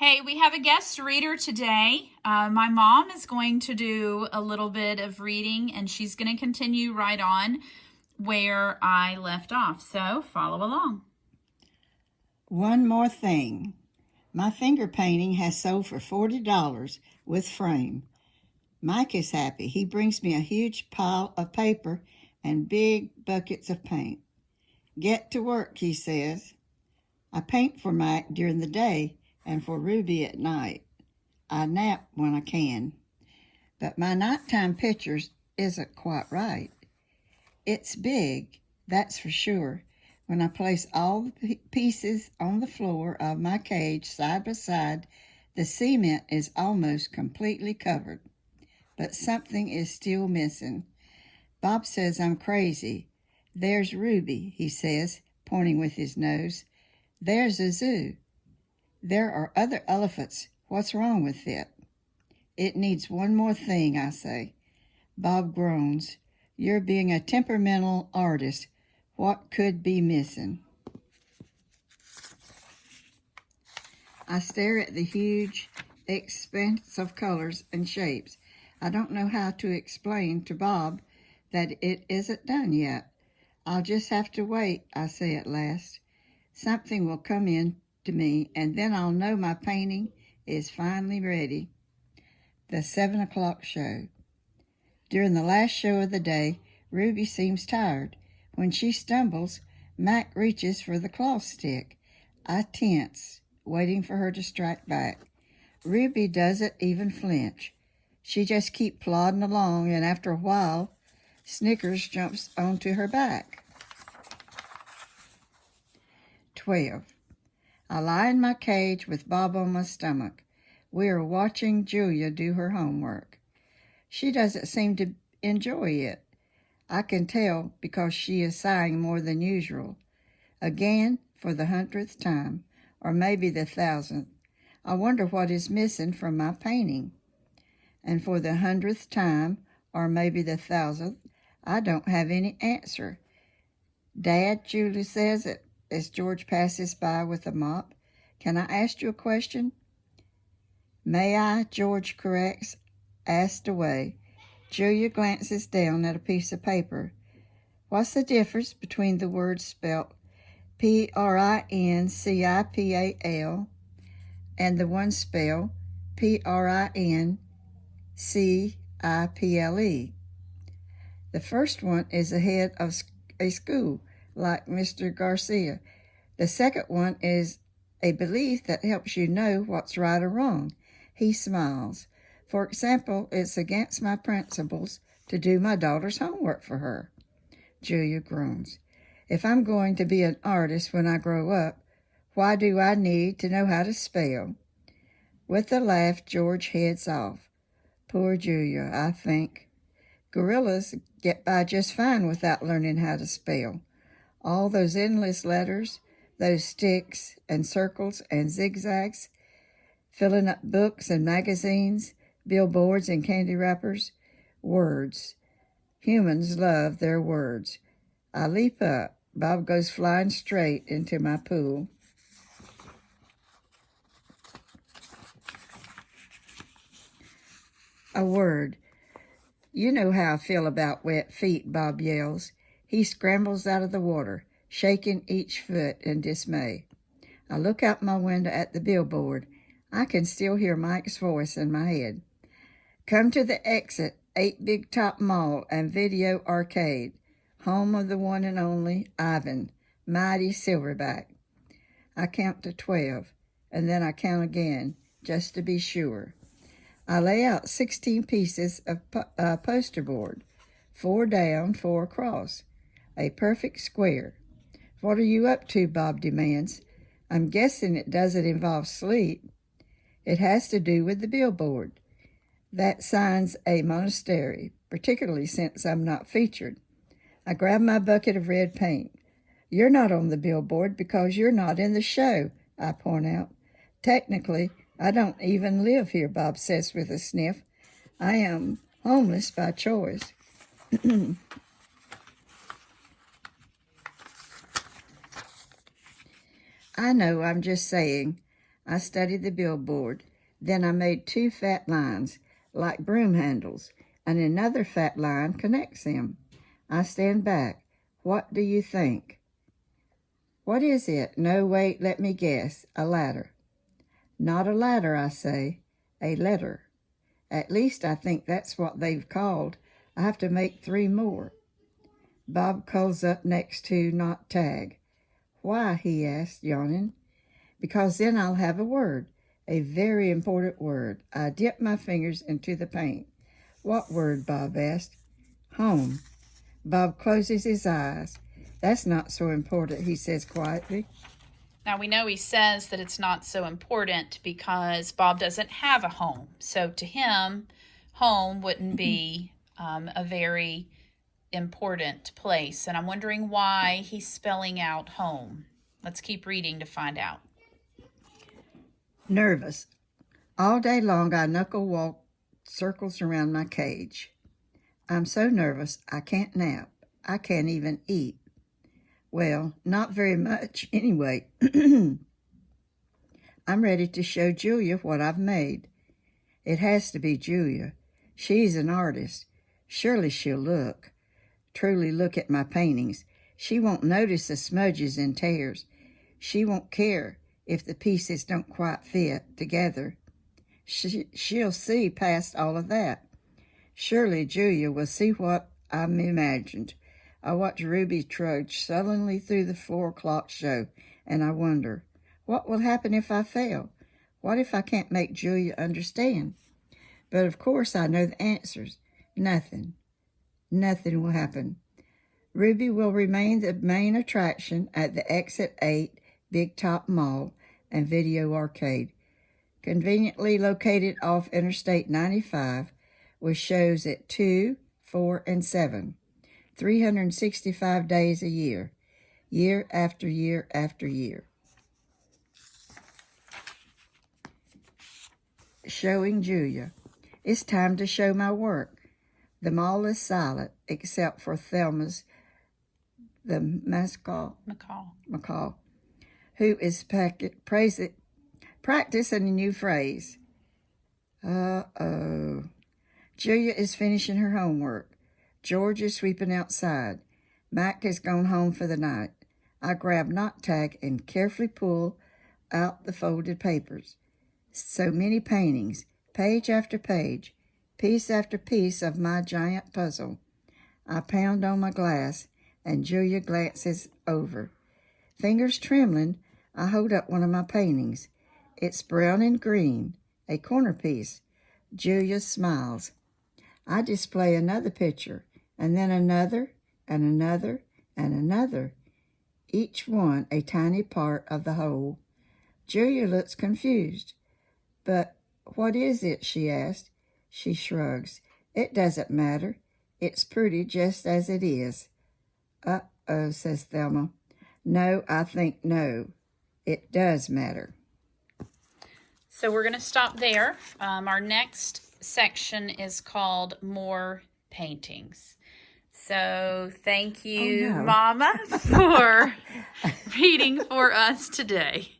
Hey, we have a guest reader today. My mom is going to do a little bit of reading and she's going to continue right on where I left off. So follow along. One more thing. My finger painting has sold for $40 with frame. Mike is happy. He brings me a huge pile of paper and big buckets of paint. Get to work, he says. I paint for Mike during the day and for Ruby at night. I nap when I can. But my nighttime pictures isn't quite right. It's big, that's for sure. When I place all the pieces on the floor of my cage side by side, the cement is almost completely covered. But something is still missing. Bob says I'm crazy. There's Ruby, he says, pointing with his nose. There's a zoo. There are other elephants. What's wrong with it? It needs one more thing, I say. Bob groans. You're being a temperamental artist. What could be missing? I stare at the huge expanse of colors and shapes. I don't know how to explain to Bob that it isn't done yet. I'll just have to wait, I say at last. Something will come in to me, and then I'll know my painting is finally ready. The 7 o'clock show. During the last show of the day, Ruby seems tired. When she stumbles, Mac reaches for the cloth stick. I tense, waiting for her to strike back. Ruby doesn't even flinch. She just keeps plodding along, and after a while, Snickers jumps onto her back. 12. I lie in my cage with Bob on my stomach. We are watching Julia do her homework. She doesn't seem to enjoy it. I can tell because she is sighing more than usual. Again, for the 100th time, or maybe the 1,000th. I wonder what is missing from my painting. And for the 100th time, or maybe the 1,000th, I don't have any answer. Dad, Julie says it as George passes by with a mop. Can I ask you a question? May I? George corrects, asked away. Julia glances down at a piece of paper. What's the difference between the words spelt P-R-I-N-C-I-P-A-L and the one spelled P-R-I-N-C-I-P-L-E? The first one is the head of a school, like Mr. Garcia. The second one is a belief that helps you know what's right or wrong. He smiles. For example, it's against my principles to do my daughter's homework for her. Julia groans. If I'm going to be an artist when I grow up, why do I need to know how to spell? With a laugh, George heads off. Poor Julia, I think. Gorillas get by just fine without learning how to spell. All those endless letters, those sticks and circles and zigzags, filling up books and magazines, billboards and candy wrappers. Words. Humans love their words. I leap up. Bob goes flying straight into my pool. A word. You know how I feel about wet feet, Bob yells. He scrambles out of the water, shaking each foot in dismay. I look out my window at the billboard. I can still hear Mike's voice in my head. Come to the exit, 8 Big Top Mall and Video Arcade, home of the one and only Ivan, mighty silverback. I count to 12, and then I count again, just to be sure. I lay out 16 pieces of poster board, 4 down, 4 across, a perfect square. What are you up to? Bob demands. I'm guessing it doesn't involve sleep. It has to do with the billboard. That sign's a monastery, particularly since I'm not featured. I grab my bucket of red paint. You're not on the billboard because you're not in the show, I point out. Technically, I don't even live here, Bob says with a sniff. I am homeless by choice. I know, I'm just saying. I studied the billboard. Then I made 2 fat lines, like broom handles, and another fat line connects them. I stand back. What do you think? What is it? No, wait, let me guess. A ladder. Not a ladder, I say. A letter. At least I think that's what they've called. I have to make 3 more. Bob calls up next to not tag. Why? He asked, yawning. Because then I'll have a word. A very important word. I dip my fingers into the paint. What word? Bob asked. Home. Bob closes his eyes. That's not so important, he says quietly. Now we know he says that it's not so important because Bob doesn't have a home. So to him, home wouldn't be a very important place. And I'm wondering why he's spelling out home. Let's keep reading to find out. Nervous. All day long I knuckle walk circles around my cage. I'm so nervous I can't nap. I can't even eat. Well, not very much anyway. I'm ready to show Julia what I've made. It has to be Julia. She's an artist. Surely she'll truly look at my paintings. She won't notice the smudges and tears. She won't care if the pieces don't quite fit together. She'll see past all of that. Surely Julia will see what I've imagined. I watch Ruby trudge sullenly through the 4 o'clock show, and I wonder, what will happen if I fail? What if I can't make Julia understand? But of course I know the answers. Nothing. Nothing will happen. Ruby will remain the main attraction at the Exit 8 Big Top Mall and Video Arcade, conveniently located off Interstate 95, with shows at 2, 4, and 7, 365 days a year, year after year after year. Showing Julia. It's time to show my work. The mall is silent except for Thelma's, the McCall, who is practicing a new phrase. Uh-oh. Julia is finishing her homework. George is sweeping outside. Mac has gone home for the night. I grab knot tag and carefully pull out the folded papers. So many paintings, page after page, piece after piece of my giant puzzle. I pound on my glass, and Julia glances over. Fingers trembling, I hold up one of my paintings. It's brown and green, a corner piece. Julia smiles. I display another picture, and then another, and another, and another, each one a tiny part of the whole. Julia looks confused. But what is it? She asked. She shrugs. It doesn't matter. It's pretty just as it is. Uh-oh, says Thelma. No, I think no. It does matter. So we're going to stop there. Our next section is called More Paintings. So thank you, Mama, for reading for us today.